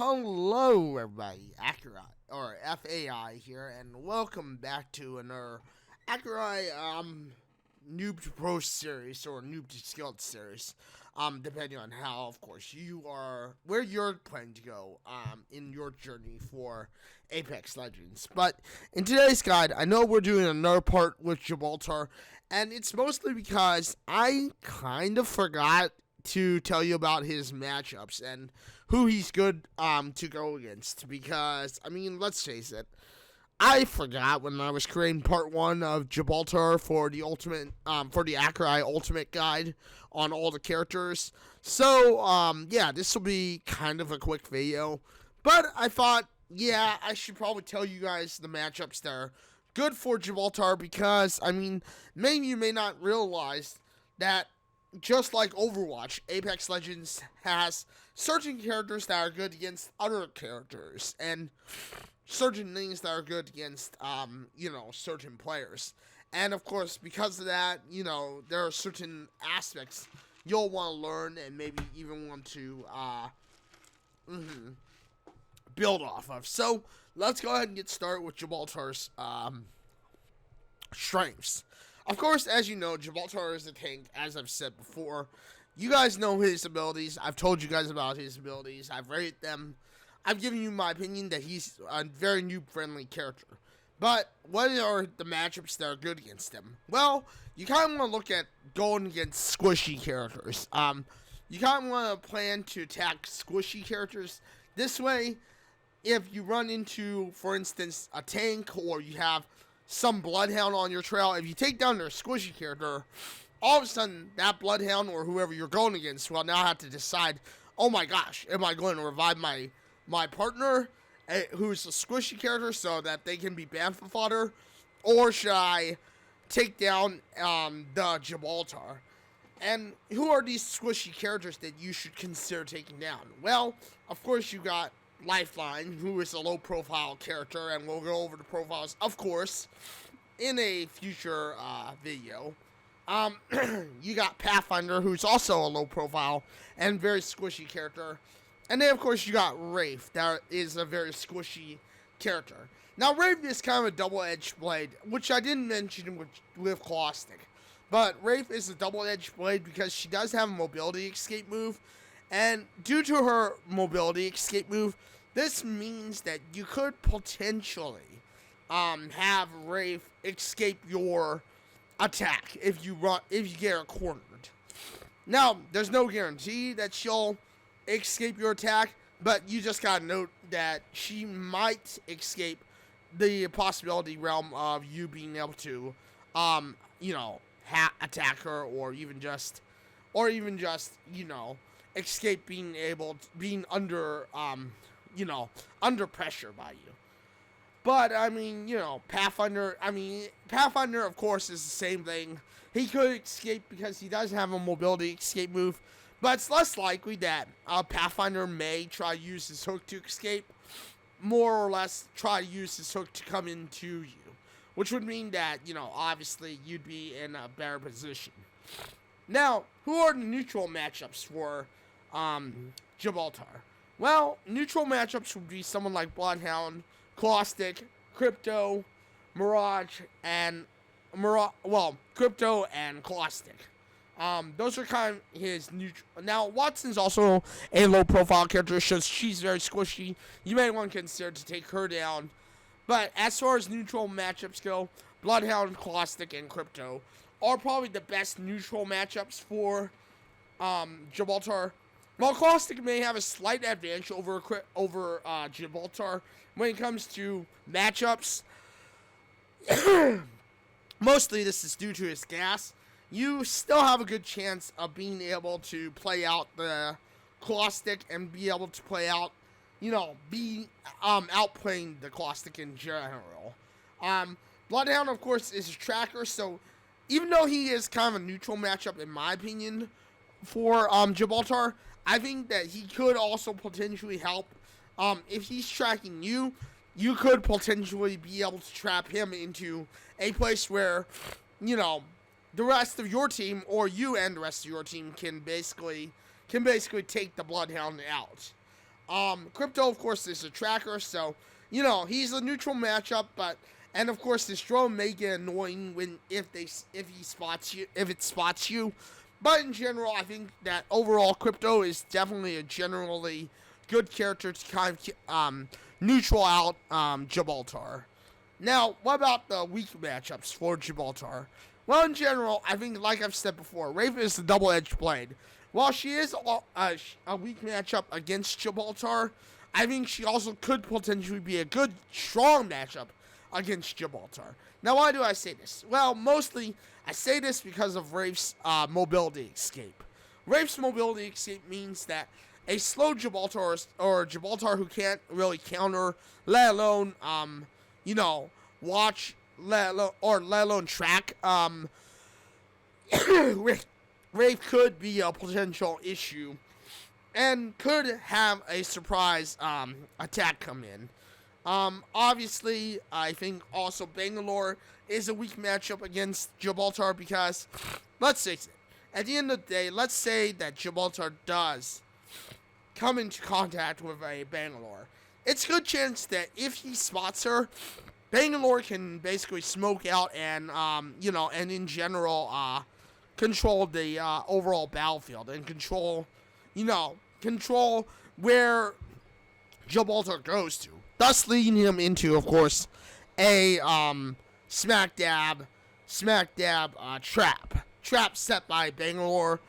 Hello, everybody. Accureye or FAI here, and welcome back to another Accureye Noob to Pro series or Noob to Skilled series. Depending on how, of course, you are where you're planning to go in your journey for Apex Legends. But in today's guide, I know we're doing another part with Gibraltar, and it's mostly because I kind of forgot to tell you about his matchups and who he's good to go against, because I mean, let's face it, I forgot when I was creating part 1 of Gibraltar for the ultimate for the Accureye ultimate guide on all the characters. So yeah, this will be kind of a quick video, but I thought, yeah, I should probably tell you guys the matchups that are good for Gibraltar, because I mean, many of you may not realize that just like Overwatch, Apex Legends has certain characters that are good against other characters, and certain things that are good against, certain players. And of course, because of that, there are certain aspects you'll want to learn and maybe even want to build off of. So let's go ahead and get started with Gibraltar's strengths. Of course, as you know, Gibraltar is a tank, as I've said before. You guys know his abilities. I've told you guys about his abilities. I've rated them. I've given you my opinion that he's a very noob-friendly character. But what are the matchups that are good against him? Well, you kind of want to look at going against squishy characters. You kind of want to plan to attack squishy characters. This way, if you run into, for instance, a tank, or you have some Bloodhound on your trail, if you take down their squishy character, all of a sudden that Bloodhound or whoever you're going against will now have to decide, oh my gosh, am I going to revive my partner who's a squishy character so that they can be battle fodder, or should I take down the Gibraltar? And who are these squishy characters that you should consider taking down? Well, of course you got Lifeline, who is a low-profile character, and we'll go over the profiles, of course, in a future video. You got Pathfinder, who's also a low-profile and very squishy character. And then, of course, you got Wraith, that is a very squishy character. Now, Wraith is kind of a double-edged blade, which I didn't mention with Caustic. But Wraith is a double-edged blade because she does have a mobility escape move. And due to her mobility escape move, this means that you could potentially have Wraith escape your attack if you get her cornered. Now, there's no guarantee that she'll escape your attack, but you just gotta note that she might escape the possibility realm of you being able to, attack her, or even just, escape being under pressure by you. But I mean, Pathfinder, of course, is the same thing. He could escape because he does have a mobility escape move, but it's less likely that Pathfinder may try to use his hook to escape, more or less try to use his hook to come into you, which would mean that, obviously you'd be in a better position. Now, who are the neutral matchups for Gibraltar? Well, neutral matchups would be someone like Bloodhound, Caustic, Crypto, Mirage, and Crypto and Caustic. Those are kind of his neutral. Now, Watson's also a low-profile character, so she's very squishy. You may want to consider to take her down. But as far as neutral matchups go, Bloodhound, Caustic, and Crypto are probably the best neutral matchups for Gibraltar. While Caustic may have a slight advantage over Gibraltar when it comes to matchups, mostly this is due to his gas. You still have a good chance of being able to play out the Caustic and be able to play out, outplaying the Caustic in general. Bloodhound, of course, is a tracker, so even though he is kind of a neutral matchup, in my opinion, for Gibraltar, I think that he could also potentially help. If he's tracking you, you could potentially be able to trap him into a place where, the rest of your team, or you and the rest of your team, can basically take the Bloodhound out. Crypto, of course, is a tracker, so he's a neutral matchup, and of course this drone may get annoying if it spots you. But in general, I think that overall Crypto is definitely a generally good character to kind of neutral out Gibraltar. Now, what about the weak matchups for Gibraltar? Well, in general, I think, like I've said before, Raven is a double-edged blade. While she is a weak matchup against Gibraltar, I think she also could potentially be a good, strong matchup against Gibraltar. Now, why do I say this? Well, mostly, I say this because of Rafe's mobility escape. Rafe's mobility escape means that a slow Gibraltar or Gibraltar who can't really counter, let alone, watch, let alone track, Rafe could be a potential issue and could have a surprise attack come in. Obviously, I think also Bangalore is a weak matchup against Gibraltar because, let's face it, at the end of the day, let's say that Gibraltar does come into contact with a Bangalore. It's a good chance that if he spots her, Bangalore can basically smoke out and, and in general, control the overall battlefield and control where Gibraltar goes to, thus leading him into, of course, a smack dab trap set by Bangalore,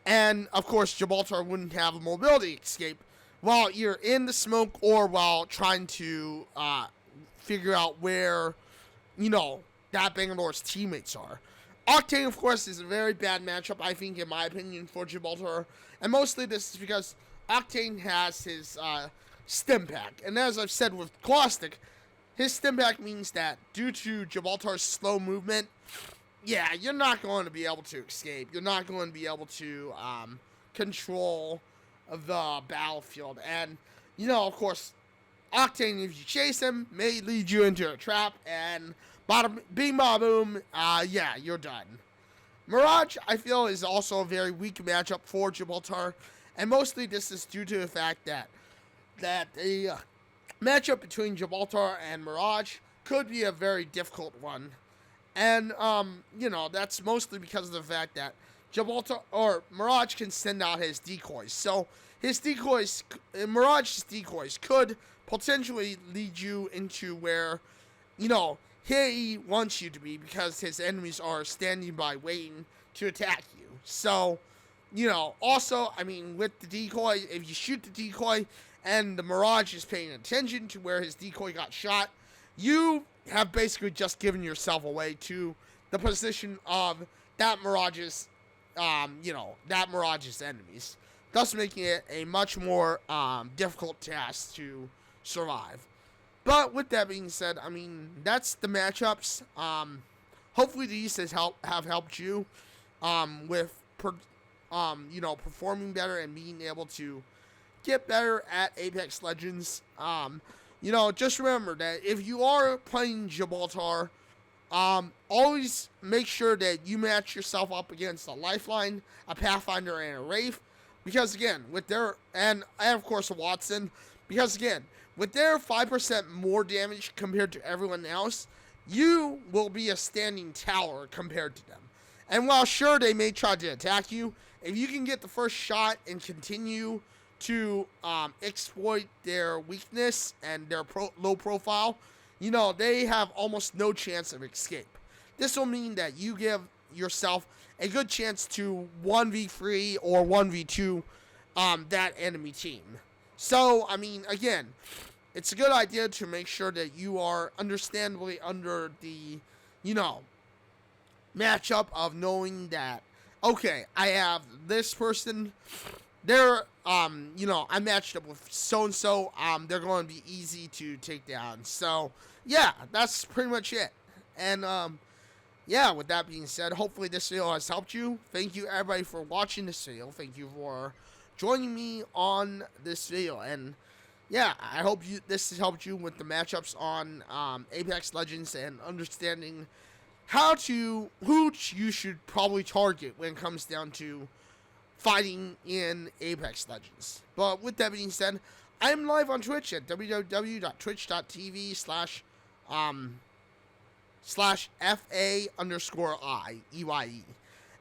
and of course Gibraltar wouldn't have a mobility escape while you're in the smoke or while trying to figure out where that Bangalore's teammates are. Octane, of course, is a very bad matchup, I think, in my opinion, for Gibraltar. And mostly this is because Octane has his stim pack. And as I've said with Caustic, his stim pack means that due to Gibraltar's slow movement, yeah, you're not going to be able to escape. You're not going to be able to control the battlefield. And, of course, Octane, if you chase him, may lead you into a trap, and bing, bada, boom, you're done. Mirage, I feel, is also a very weak matchup for Gibraltar, and mostly this is due to the fact that the matchup between Gibraltar and Mirage could be a very difficult one, and, that's mostly because of the fact that Mirage can send out his decoys, so Mirage's decoys could potentially lead you into where, he wants you to be because his enemies are standing by waiting to attack you. So, also, I mean, with the decoy, if you shoot the decoy and the Mirage is paying attention to where his decoy got shot, you have basically just given yourself away to the position of that Mirage's enemies, thus making it a much more difficult task to survive. But with that being said, I mean, that's the matchups. Hopefully these have helped you with performing better and being able to get better at Apex Legends. Just remember that if you are playing Gibraltar, always make sure that you match yourself up against a Lifeline, a Pathfinder, and a Wraith. Because again, and of course a Watson, because again, with their 5% more damage compared to everyone else, you will be a standing tower compared to them. And while sure they may try to attack you, if you can get the first shot and continue to exploit their weakness and their low profile, they have almost no chance of escape. This will mean that you give yourself a good chance to 1v3 or 1v2 that enemy team. So, I mean, again, it's a good idea to make sure that you are understandably under the, matchup of knowing that, okay, I have this person, I matched up with so-and-so, they're going to be easy to take down. So, yeah, that's pretty much it. And, with that being said, hopefully this video has helped you. Thank you, everybody, for watching this video. Thank you for joining me on this video. And, yeah, I hope this has helped you with the matchups on Apex Legends and understanding who you should probably target when it comes down to fighting in Apex Legends. But with that being said, I'm live on Twitch at www.twitch.tv/FA_EYE.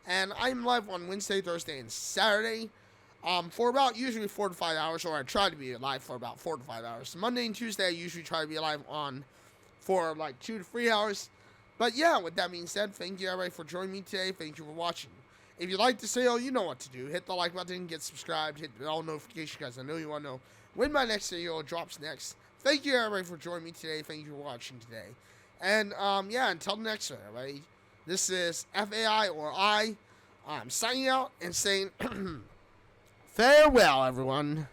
And I'm live on Wednesday, Thursday, and Saturday for about usually 4 to 5 hours, or I try to be live for about 4 to 5 hours. Monday and Tuesday, I usually try to be live on for like 2 to 3 hours. But yeah, with that being said, thank you everybody for joining me today. Thank you for watching. If you like this video, you know what to do. Hit the like button, get subscribed, hit the bell notification, guys. I know you want to know when my next video drops next. Thank you everybody for joining me today. Thank you for watching today. And yeah, until the next one, everybody. This is FAI or I. I'm signing out and saying farewell, everyone.